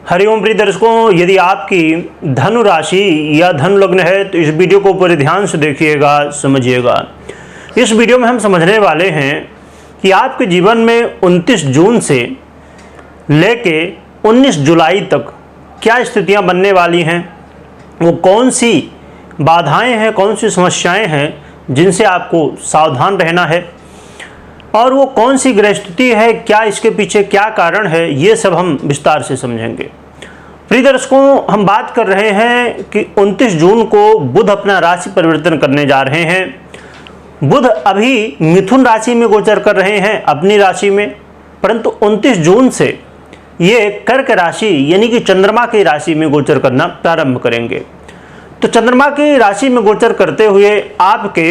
हरिओम प्रिय दर्शकों, यदि आपकी धनु राशि या धनु लग्न है तो इस वीडियो को पूरे ध्यान से देखिएगा, समझिएगा। इस वीडियो में हम समझने वाले हैं कि आपके जीवन में 29 जून से लेके 19 जुलाई तक क्या स्थितियां बनने वाली हैं, वो कौन सी बाधाएं हैं, कौन सी समस्याएं हैं जिनसे आपको सावधान रहना है, और वो कौन सी ग्रह स्थिति है, क्या इसके पीछे क्या कारण है, ये सब हम विस्तार से समझेंगे। प्रिय दर्शकों, हम बात कर रहे हैं कि 29 जून को बुध अपना राशि परिवर्तन करने जा रहे हैं। बुध अभी मिथुन राशि में गोचर कर रहे हैं अपनी राशि में, परंतु 29 जून से ये कर्क राशि यानी कि चंद्रमा की राशि में गोचर करना प्रारंभ करेंगे। तो चंद्रमा की राशि में गोचर करते हुए आपके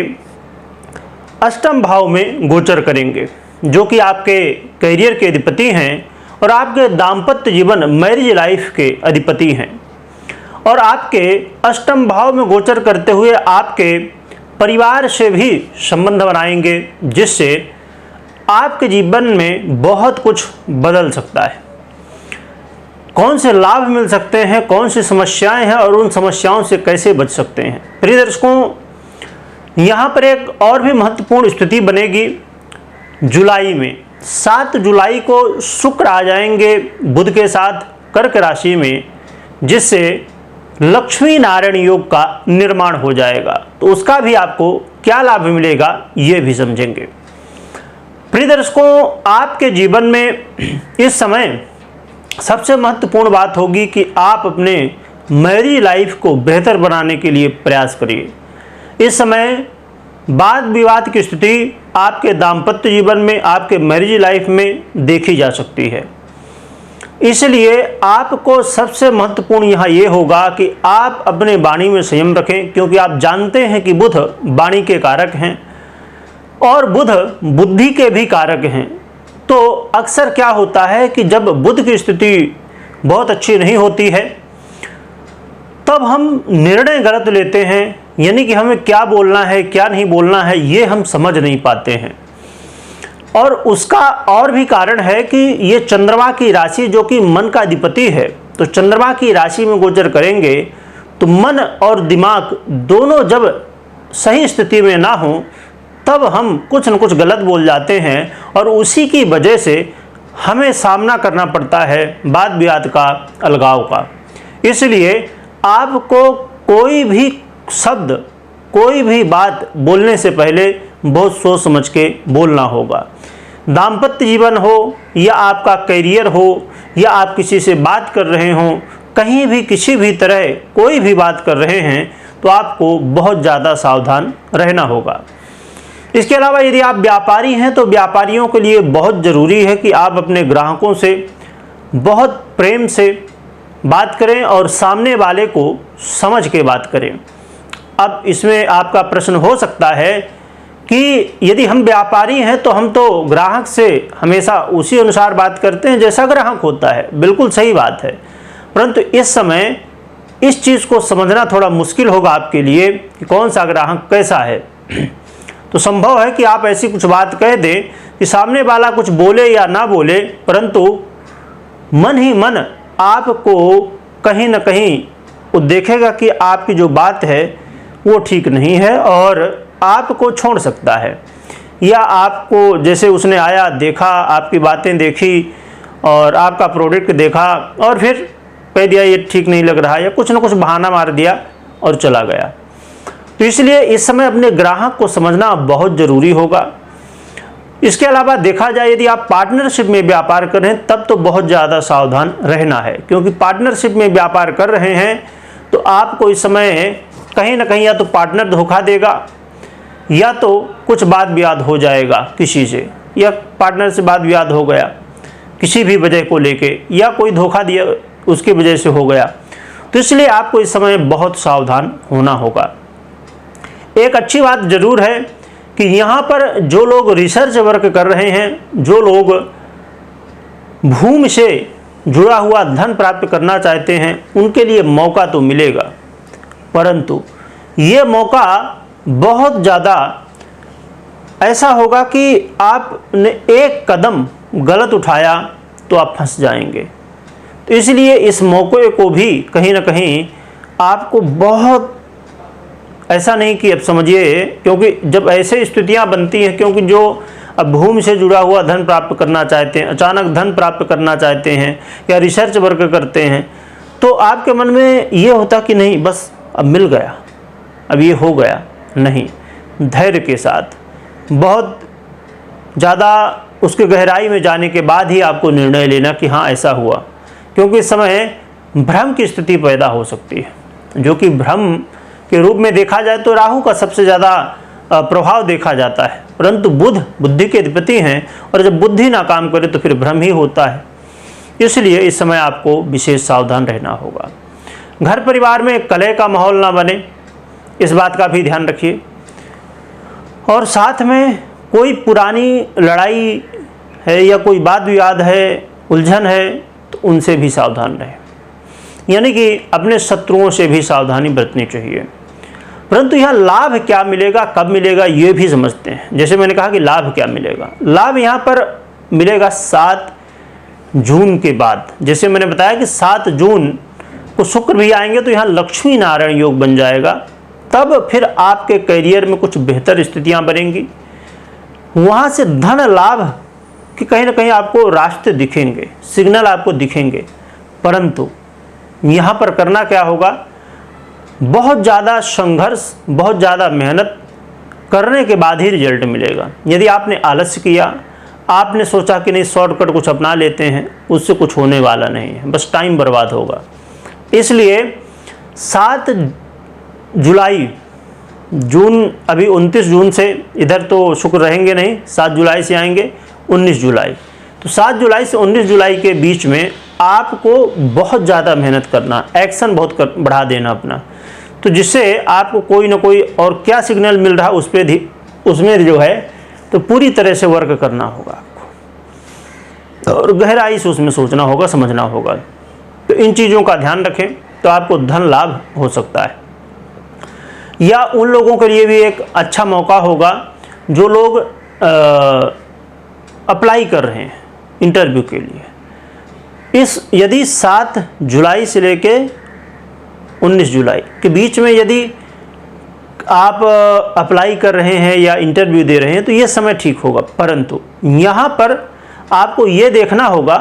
अष्टम भाव में गोचर करेंगे, जो कि आपके करियर के अधिपति हैं और आपके दाम्पत्य जीवन मैरिज लाइफ के अधिपति हैं। और आपके अष्टम भाव में गोचर करते हुए आपके परिवार से भी संबंध बनाएंगे, जिससे आपके जीवन में बहुत कुछ बदल सकता है। कौन से लाभ मिल सकते हैं, कौन सी समस्याएं हैं और उन समस्याओं से कैसे बच सकते हैं। प्रिय दर्शकों, यहाँ पर एक और भी महत्वपूर्ण स्थिति बनेगी। जुलाई में 7 जुलाई को शुक्र आ जाएंगे बुध के साथ कर्क राशि में, जिससे लक्ष्मी नारायण योग का निर्माण हो जाएगा। तो उसका भी आपको क्या लाभ मिलेगा ये भी समझेंगे। प्रिय दर्शकों, आपके जीवन में इस समय सबसे महत्वपूर्ण बात होगी कि आप अपने मैरिज लाइफ को बेहतर बनाने के लिए प्रयास करिए। इस समय वाद विवाद की स्थिति आपके दाम्पत्य जीवन में, आपके मैरिज लाइफ में देखी जा सकती है। इसलिए आपको सबसे महत्वपूर्ण यहाँ ये होगा कि आप अपने वाणी में संयम रखें, क्योंकि आप जानते हैं कि बुध वाणी के कारक हैं और बुध बुद्धि के भी कारक हैं। तो अक्सर क्या होता है कि जब बुध की स्थिति बहुत अच्छी नहीं होती है तब हम निर्णय गलत लेते हैं, यानी कि हमें क्या बोलना है क्या नहीं बोलना है ये हम समझ नहीं पाते हैं। और उसका और भी कारण है कि ये चंद्रमा की राशि जो कि मन का अधिपति है, तो चंद्रमा की राशि में गोचर करेंगे तो मन और दिमाग दोनों जब सही स्थिति में ना हो तब हम कुछ न कुछ गलत बोल जाते हैं और उसी की वजह से हमें सामना करना पड़ता है वाद विवाद का, अलगाव का। इसलिए आपको कोई भी शब्द, कोई भी बात बोलने से पहले बहुत सोच समझ के बोलना होगा। दाम्पत्य जीवन हो या आपका करियर हो या आप किसी से बात कर रहे हो, कहीं भी किसी भी तरह कोई भी बात कर रहे हैं तो आपको बहुत ज़्यादा सावधान रहना होगा। इसके अलावा यदि आप व्यापारी हैं तो व्यापारियों के लिए बहुत ज़रूरी है कि आप अपने ग्राहकों से बहुत प्रेम से बात करें और सामने वाले को समझ के बात करें। अब इसमें आपका प्रश्न हो सकता है कि यदि हम व्यापारी हैं तो हम तो ग्राहक से हमेशा उसी अनुसार बात करते हैं जैसा ग्राहक होता है। बिल्कुल सही बात है, परंतु इस समय इस चीज़ को समझना थोड़ा मुश्किल होगा आपके लिए कि कौन सा ग्राहक कैसा है। तो संभव है कि आप ऐसी कुछ बात कह दें कि सामने वाला कुछ बोले या ना बोले, परंतु मन ही मन आपको कहीं ना कहीं वो देखेगा कि आपकी जो बात है वो ठीक नहीं है और आपको छोड़ सकता है। या आपको जैसे उसने आया, देखा, आपकी बातें देखी और आपका प्रोडक्ट देखा और फिर कह दिया ये ठीक नहीं लग रहा, या कुछ ना कुछ बहाना मार दिया और चला गया। तो इसलिए इस समय अपने ग्राहक को समझना बहुत ज़रूरी होगा। इसके अलावा देखा जाए यदि आप पार्टनरशिप में व्यापार कर रहे हैं तब तो बहुत ज़्यादा सावधान रहना है, क्योंकि पार्टनरशिप में व्यापार कर रहे हैं तो आपको इस समय कहीं ना कहीं या तो पार्टनर धोखा देगा या तो कुछ वाद विवाद हो जाएगा किसी से, या पार्टनर से वाद विवाद हो गया किसी भी वजह को लेके, या कोई धोखा दिया उसकी वजह से हो गया। तो इसलिए आपको इस समय बहुत सावधान होना होगा। एक अच्छी बात जरूर है कि यहाँ पर जो लोग रिसर्च वर्क कर रहे हैं, जो लोग भूमि से जुड़ा हुआ धन प्राप्त करना चाहते हैं, उनके लिए मौका तो मिलेगा, परंतु ये मौका बहुत ज़्यादा ऐसा होगा कि आपने एक कदम गलत उठाया तो आप फंस जाएंगे। तो इसलिए इस मौके को भी कहीं ना कहीं आपको बहुत, ऐसा नहीं कि अब समझिए, क्योंकि जब ऐसे स्थितियां बनती हैं, क्योंकि जो अब भूमि से जुड़ा हुआ धन प्राप्त करना चाहते हैं, अचानक धन प्राप्त करना चाहते हैं या रिसर्च वर्क करते हैं, तो आपके मन में ये होता कि नहीं बस अब मिल गया, अब ये हो गया। नहीं, धैर्य के साथ बहुत ज़्यादा उसके गहराई में जाने के बाद ही आपको निर्णय लेना कि हाँ ऐसा हुआ, क्योंकि इस समय भ्रम की स्थिति पैदा हो सकती है, जो कि भ्रम के रूप में देखा जाए तो राहु का सबसे ज़्यादा प्रभाव देखा जाता है, परंतु बुध बुद्धि के अधिपति हैं और जब बुद्धि ना काम करे तो फिर भ्रम ही होता है। इसलिए इस समय आपको विशेष सावधान रहना होगा। घर परिवार में कलह का माहौल ना बने, इस बात का भी ध्यान रखिए। और साथ में कोई पुरानी लड़ाई है या कोई वाद विवाद है, उलझन है, तो उनसे भी सावधान रहें, यानी कि अपने शत्रुओं से भी सावधानी बरतनी चाहिए। परंतु यहाँ लाभ क्या मिलेगा, कब मिलेगा, ये भी समझते हैं। जैसे मैंने कहा कि लाभ क्या मिलेगा, लाभ यहाँ पर मिलेगा 7 जून के बाद। जैसे मैंने बताया कि 7 जून को शुक्र भी आएंगे तो यहाँ लक्ष्मी नारायण योग बन जाएगा, तब फिर आपके करियर में कुछ बेहतर स्थितियाँ बनेंगी। वहाँ से धन लाभ कि कहीं ना कहीं आपको रास्ते दिखेंगे, सिग्नल आपको दिखेंगे, परंतु यहाँ पर करना क्या होगा, बहुत ज़्यादा संघर्ष, बहुत ज़्यादा मेहनत करने के बाद ही रिजल्ट मिलेगा। यदि आपने आलस्य किया, आपने सोचा कि नहीं शॉर्टकट कुछ अपना लेते हैं, उससे कुछ होने वाला नहीं है, बस टाइम बर्बाद होगा। इसलिए 7 जुलाई, जून अभी 29 जून से इधर तो शुक्र रहेंगे नहीं, 7 जुलाई से आएंगे 19 जुलाई, तो 7 जुलाई से 19 जुलाई के बीच में आपको बहुत ज़्यादा मेहनत करना, एक्शन बहुत बढ़ा देना अपना, तो जिससे आपको कोई ना कोई और क्या सिग्नल मिल रहा है उसमें जो है तो पूरी तरह से वर्क करना होगा आपको और गहराई से उसमें सोचना होगा, समझना होगा। तो इन चीज़ों का ध्यान रखें तो आपको धन लाभ हो सकता है। या उन लोगों के लिए भी एक अच्छा मौका होगा जो लोग अप्लाई कर रहे हैं इंटरव्यू के लिए। यदि 7 जुलाई से लेके 19 जुलाई के बीच में यदि आप अप्लाई कर रहे हैं या इंटरव्यू दे रहे हैं तो ये समय ठीक होगा, परंतु यहाँ पर आपको ये देखना होगा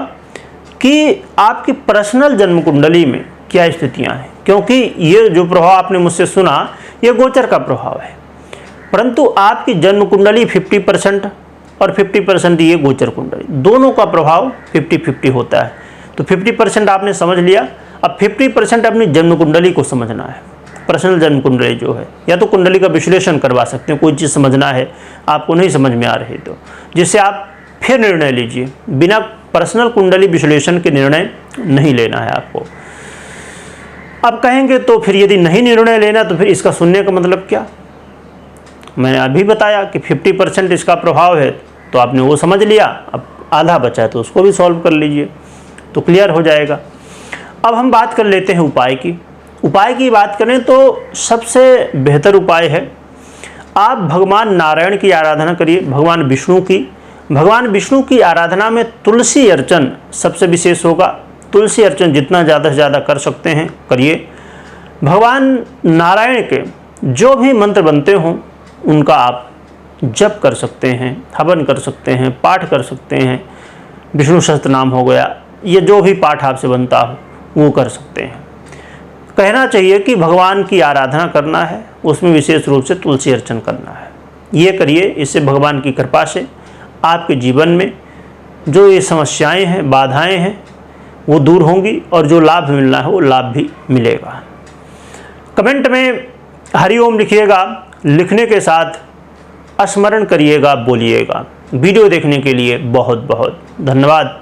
कि आपकी पर्सनल जन्म कुंडली में क्या स्थितियाँ हैं, क्योंकि ये जो प्रभाव आपने मुझसे सुना ये गोचर का प्रभाव है, परंतु आपकी जन्म कुंडली 50% और 50% ये गोचर कुंडली, दोनों का प्रभाव 50-50 होता है। तो 50% आपने समझ लिया, अब 50% अपनी जन्म कुंडली को समझना है। पर्सनल जन्म कुंडली जो है, या तो कुंडली का विश्लेषण करवा सकते हैं, कोई चीज़ समझना है आपको नहीं समझ में आ रही तो, जिससे आप फिर निर्णय लीजिए। बिना पर्सनल कुंडली विश्लेषण के निर्णय नहीं लेना है आपको। अब कहेंगे तो फिर यदि नहीं निर्णय लेना तो फिर इसका सुनने का मतलब क्या, मैंने अभी बताया कि 50% इसका प्रभाव है तो आपने वो समझ लिया, अब आधा बचा है तो उसको भी सॉल्व कर लीजिए तो क्लियर हो जाएगा। अब हम बात कर लेते हैं उपाय की। उपाय की बात करें तो सबसे बेहतर उपाय है आप भगवान नारायण की आराधना करिए, भगवान विष्णु की। भगवान विष्णु की आराधना में तुलसी अर्चन सबसे विशेष होगा। तुलसी अर्चन जितना ज़्यादा से ज़्यादा कर सकते हैं करिए। भगवान नारायण के जो भी मंत्र बनते हों उनका आप जप कर सकते हैं, हवन कर सकते हैं, पाठ कर सकते हैं। विष्णु सहस्त्र नाम हो गया, ये जो भी पाठ आपसे बनता हो वो कर सकते हैं। कहना चाहिए कि भगवान की आराधना करना है, उसमें विशेष रूप से तुलसी अर्चन करना है। ये करिए, इससे भगवान की कृपा से आपके जीवन में जो ये समस्याएं हैं, बाधाएं हैं, वो दूर होंगी और जो लाभ मिलना है वो लाभ भी मिलेगा। कमेंट में हरिओम लिखिएगा, लिखने के साथ स्मरण करिएगा, बोलिएगा। वीडियो देखने के लिए बहुत बहुत धन्यवाद।